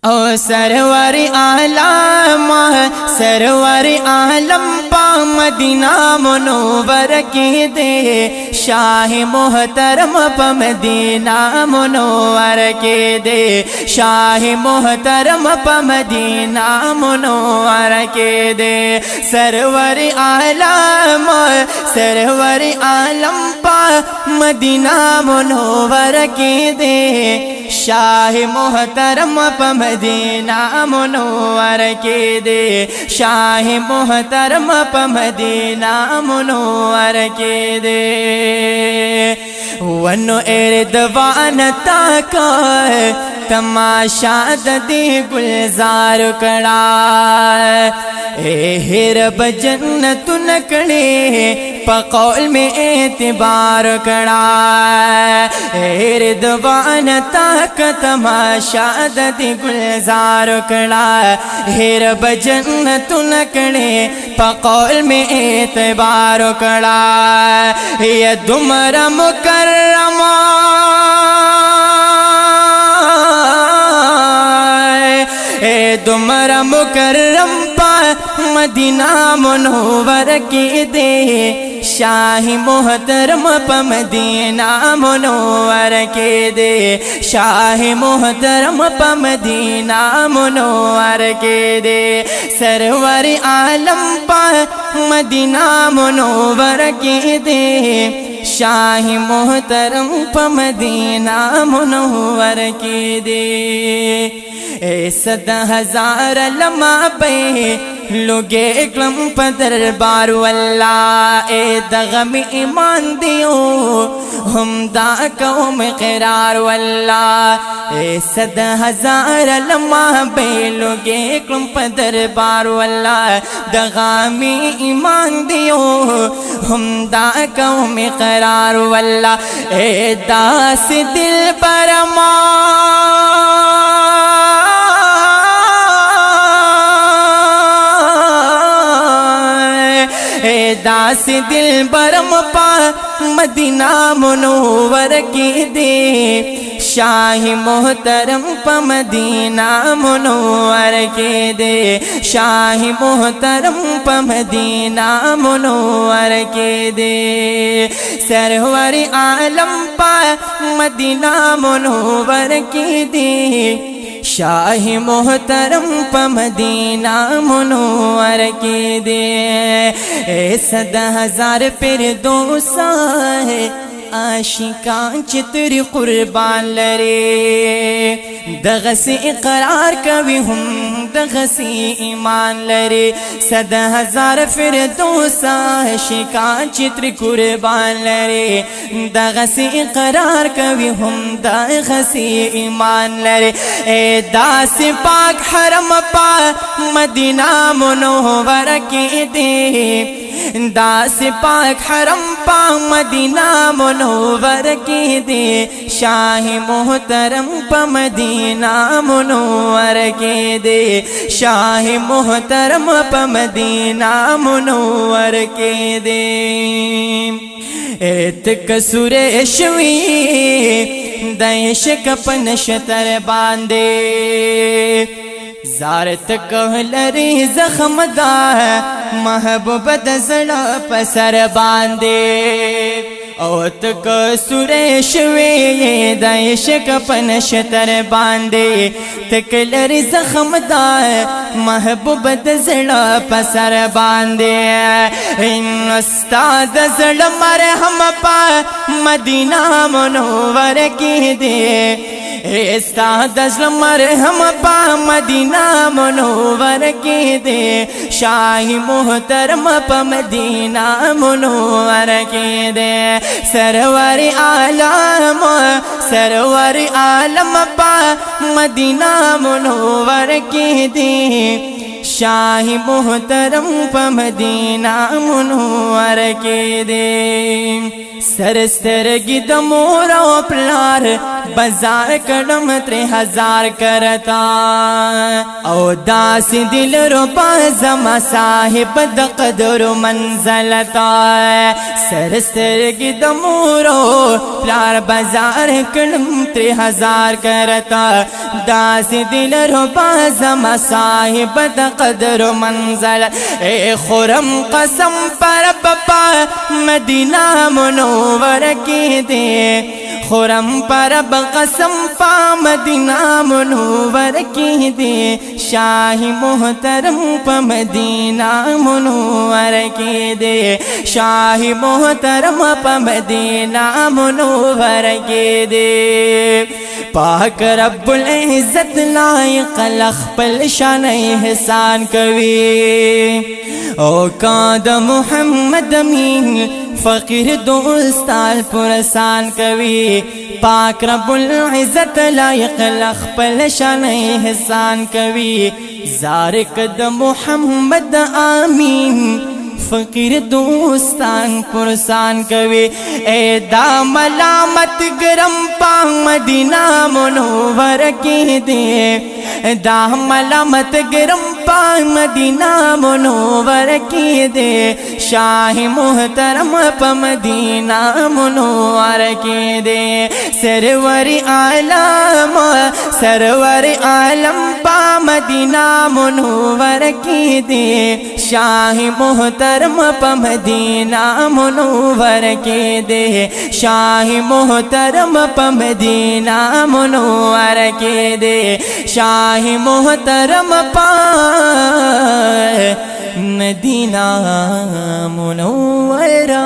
ओ server आलम server आलम पा Medina Munawwar के दे शाह मोहतरम प मदीना मुनव्वर के दे शाह मोहतरम प मदीना मुनव्वर के दे सरवर आलम पा मदीना मुनव्वर के दे शाह मोहतरम प मदीना मुनव्वर के दे शाह मोहतरम प मदीना मुनव्वर के दे वनो एरदवान ताका तमाशा दे गुलजार कड़ा रब जन्नत नकड़े पकौल में एतबार कड़ा रिदवान ताक तमाशा दे गुलजार कड़ा रब जन्नत नकड़े पकौल में एतबार कड़ा ये दुमरा मुकर्रमा दुमरा मुकर्रम पा मदीना मुनव्वर के दे शाह मोहतरम प मदीना मुनव्वर के दे शाह मोहतरम प मदीना मुनव्वर के दे सरवर आलम पा मदीना मुनव्वर के दे शाह मोहतरम प मदीना मुनव्वर के दे सद हजार लम्हा पे लोगे कलम पदर बारू अल्लाह ए दगम ईमान दियो हम दा कौम क़रार अल्लाह ए सद हजार लम्हा पे लोगे कलम पदर बारू अल्लाह दगम ईमान दियो हम दा कौम क़रार अल्लाह ए दास दिल परमा दास दिल बरम पा मदीना मुनव्वर के दे शाह मोहतरम प मदीना मुनव्वर के दे शाह मोहतरम प मदीना मुनव्वर के दे सरवर आलम पा मदीना मुनव्वर के दे शाह मोहतरम प मदीना मुनव्वर के दे सद हजार फिर दोसा है आशिकां चित्र कुर्बान लरे दगस इकरार कभी हम दगस ईमान लरे सद हजार फिर दोसा आशिकां चित्र कुर्बान लरे दगस इकरार कभी हम दगस ईमान लरे ए दास पाक हरम पा मदीना मुनव्वर के दे दास पाक हरम पा मदीना मुनव्वर के दे शाह मोहतरम प मदीना मुनव्वर के दे शाह मोहतरम प मदीना मुनव्वर के दे एत कसुरेशवी दैश कपन शतर बांधे ज़ारत कहलरी ज़ख्मदा महबूब दज़ड़ा पसर बांधे औत को सुरेश वे दैश कपन शतर बांधे तकलरी ज़ख्मदा महबूब दज़ड़ा पसर बांधे इन उस्ताद ज़ड़ मरहम पा मदीना मुनव्वर के दे उस्ताद मरहम पा मदीना मुनव्वर के दे शाह मोहतरम प मदीना मुनव्वर के दे सरवर आलम पा मदीना मुनव्वर के दे शाह मोहतरम प मदीना मुनव्वर के दे सरस्तरगी द मोर او پلار بازار کړم 3000 کرتا او داس دل رو بازما صاحب د قدر منزلتا سرسترگی د مور او پلار بازار کړم 3000 کرتا داس دل رو بازما صاحب د قدر منزل اے خرم قسم پر بابا مدینہ منور کی دے خرم پر قسم پا مدینہ منور کی دے شاہ محترم پا مدینہ منور کی دے شاہ محترم پا مدینہ منور کی دے پاک رب العزت لائق لخپل شان احسان کوي او کاد محمد امین فقیر دوستال پرسان کوي پاک رب العزت لائق لخپل شان احسان کوي زارق د محمد امین فقیر دوستان پرسان کوي اے دا ملامت گرم پا مدینہ منور کی دے دا ملامت گرم پا مدینہ منور کی دے شاہ محترم پا مدینہ منور کی دے سرور عالم پا مدینہ منور کی دے شاہ محترم پا مدینہ منور کی دے شاہ محترم پا مدینہ منور کی دے شاہ محترم پا مدینہ منورہ